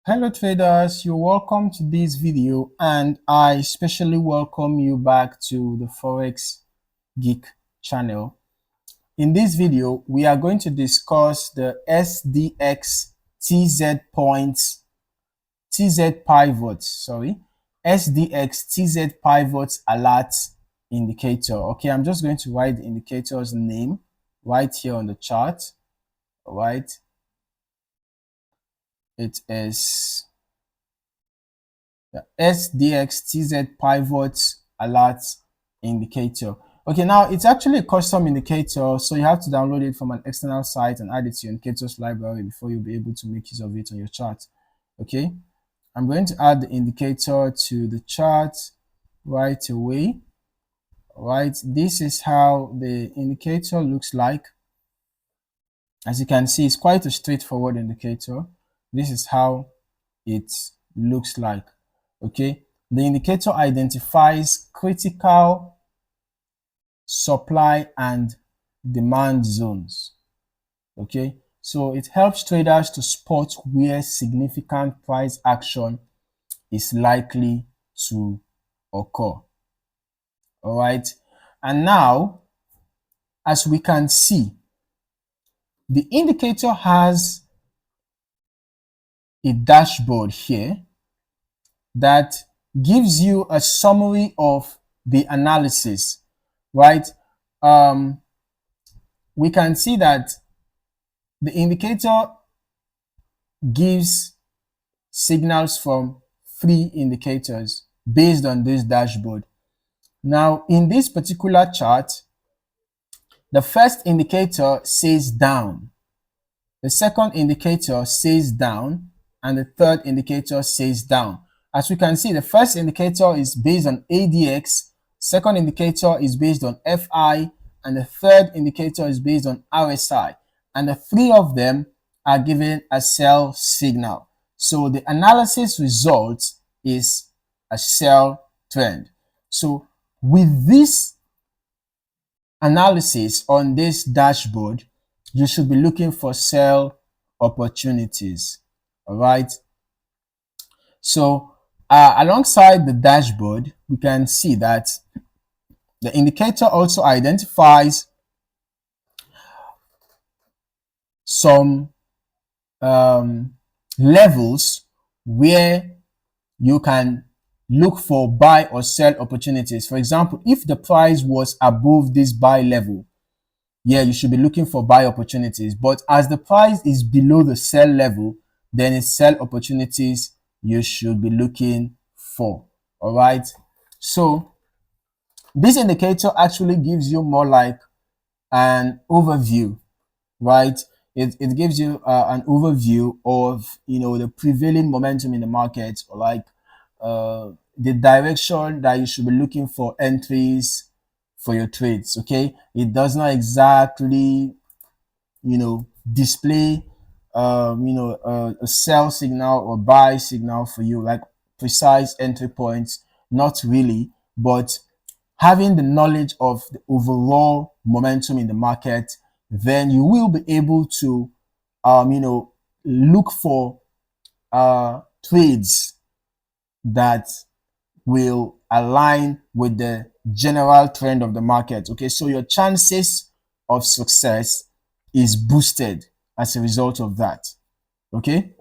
Hello traders, you're welcome to this video and I especially welcome you back to the Forex Geek channel. In this video, we are going to discuss the SDX SDX TZPivots Alerts indicator. Okay, I'm just going to write the indicator's name right here on the chart. All right, it is the SDX TZPivots Alerts indicator. Okay, now it's actually a custom indicator, so you have to download it from an external site and add it to your indicators library before you'll be able to make use of it on your chart. Okay, I'm going to add the indicator to the chart right away. All right, this is how the indicator looks like. As you can see, it's quite a straightforward indicator. This is how it looks like. Okay, the indicator identifies critical supply and demand zones. Okay, so it helps traders to spot where significant price action is likely to occur. All right, and now as we can see, the indicator has a dashboard here that gives you a summary of the analysis, right? We can see that the indicator gives signals from 3 indicators based on this dashboard. Now, in this particular chart, the first indicator says down, the second indicator says down, and the third indicator says down. As we can see, the first indicator is based on ADX, second indicator is based on FI, and the third indicator is based on RSI. And the 3 of them are given a sell signal. So the analysis result is a sell trend. So with this analysis on this dashboard, you should be looking for sell opportunities. All right. So alongside the dashboard, we can see that the indicator also identifies some levels where you can look for buy or sell opportunities. For example, if the price was above this buy level, yeah, you should be looking for buy opportunities. But as the price is below the sell level, then it's sell opportunities you should be looking for. All right. So this indicator actually gives you more like an overview, right? It gives you an overview of, the prevailing momentum in the market, or like the direction that you should be looking for entries for your trades. Okay, it does not exactly display a sell signal or buy signal for you, like precise entry points, not really. But having the knowledge of the overall momentum in the market, then you will be able to look for trades that will align with the general trend of the market. Okay, so your chances of success is boosted as a result of that. Okay,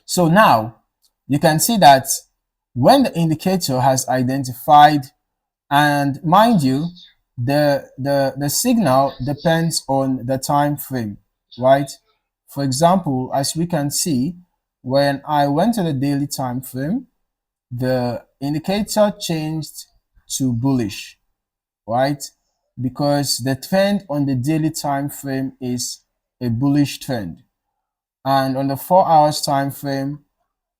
so now you can see that when the indicator has identified, and mind you, the signal depends on the time frame, right? For example, as we can see, when I went to the daily time frame, the indicator changed to bullish, right? Because the trend on the daily time frame is a bullish trend, and on the 4 hours time frame,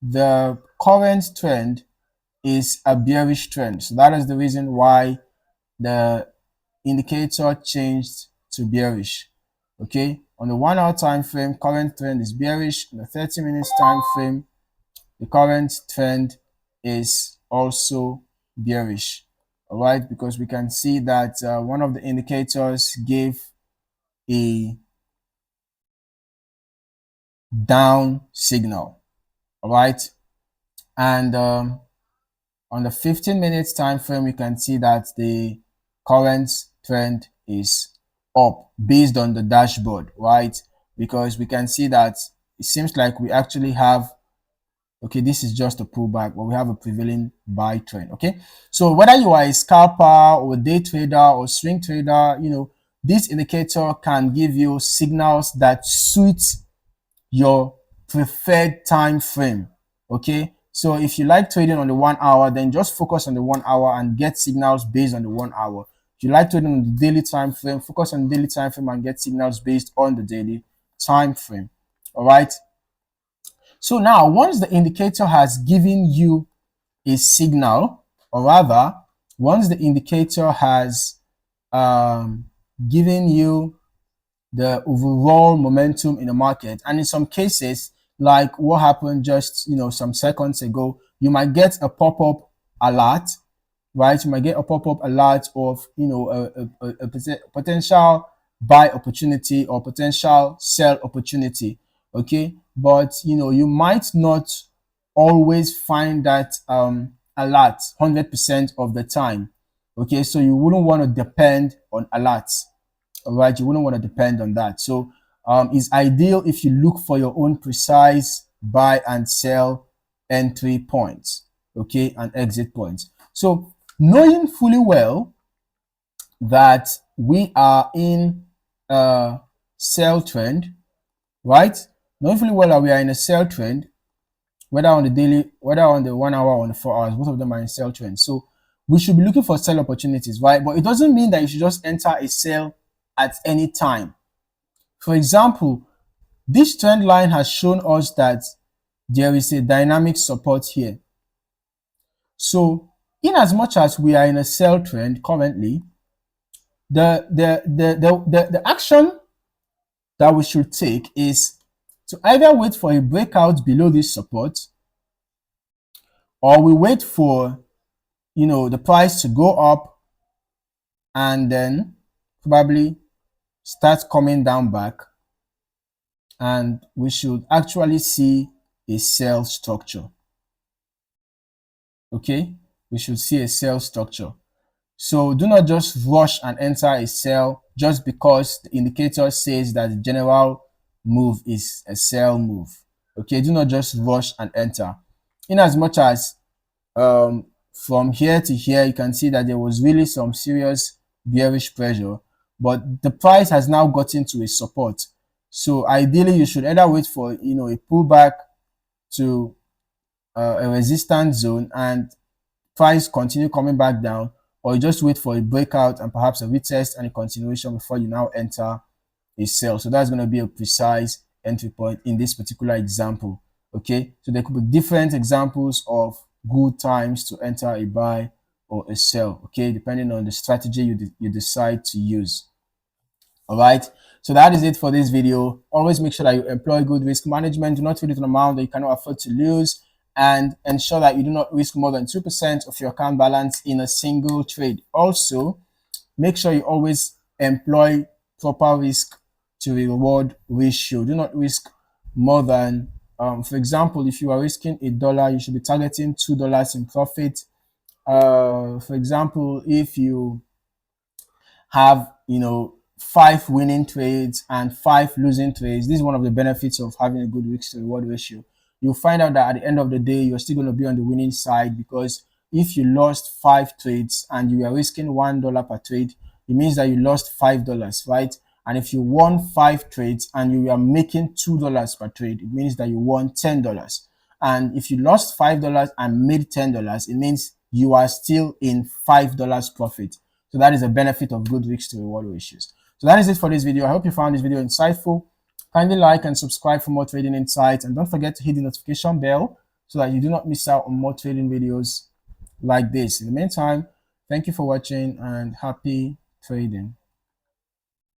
the current trend is a bearish trend. So that is the reason why the indicator changed to bearish. Okay, on the 1 hour time frame, current trend is bearish. On the 30 minutes time frame, the current trend is also bearish. All right, because we can see that one of the indicators gave a down signal. All right. And on the 15 minutes time frame, you can see that the current trend is up based on the dashboard, right? Because we can see that it seems like we actually have, okay, this is just a pullback, but we have a prevailing buy trend. Okay, so whether you are a scalper or a day trader or swing trader, you know, this indicator can give you signals that suit your preferred time frame. Okay, so if you like trading on the 1 hour, then just focus on the 1 hour and get signals based on the 1 hour. If you like trading on the daily time frame, focus on the daily time frame and get signals based on the daily time frame. All right. So now, once the indicator has given you a signal, or rather, once the indicator has given you the overall momentum in the market, and in some cases, like what happened just some seconds ago, you might get a pop-up alert, right? You might get a pop-up alert of a potential buy opportunity or potential sell opportunity. Okay, but you might not always find that alert 100% of the time. Okay, so you wouldn't want to depend on alerts. All right, you wouldn't want to depend on that. So it's ideal if you look for your own precise buy and sell entry points, okay, and exit points. So knowing fully well that we are in a sell trend, right? Knowing fully well that we are in a sell trend, whether on the daily, whether on the 1 hour or on the 4 hours, both of them are in sell trend. So we should be looking for sell opportunities, right? But it doesn't mean that you should just enter a sell at any time. For example, this trend line has shown us that there is a dynamic support here. So in as much as we are in a sell trend currently, the action that we should take is to either wait for a breakout below this support, or we wait for the price to go up and then probably start coming down back, and we should actually see a sell structure. Okay, we should see a sell structure. So do not just rush and enter a sell just because the indicator says that the general move is a sell move. Okay, do not just rush and enter. In as much as from here to here, you can see that there was really some serious bearish pressure, but the price has now gotten to a support. So ideally, you should either wait for a pullback to a resistance zone and price continue coming back down, or you just wait for a breakout and perhaps a retest and a continuation before you now enter a sell. So that's going to be a precise entry point in this particular example. Okay, so there could be different examples of good times to enter a buy or a sell, okay, depending on the strategy you decide to use. All right, so that is it for this video. Always make sure that you employ good risk management. Do not trade it an amount that you cannot afford to lose, and ensure that you do not risk more than 2% of your account balance in a single trade. Also, make sure you always employ proper risk to reward ratio. Do not risk more than, for example, if you are risking $1, you should be targeting $2 in profit. For example, if you have 5 winning trades and 5 losing trades, this is one of the benefits of having a good risk to reward ratio. You'll find out that at the end of the day, you're still going to be on the winning side, because if you lost 5 trades and you are risking $1 per trade, it means that you lost $5, right? And if you won 5 trades and you are making $2 per trade, it means that you won $10. And if you lost $5 and made $10, it means you are still in $5 profit. So that is a benefit of good risk to reward ratios. So that is it for this video. I hope you found this video insightful. Kindly like and subscribe for more trading insights, and don't forget to hit the notification bell so that you do not miss out on more trading videos like this. In the meantime, thank you for watching and happy trading.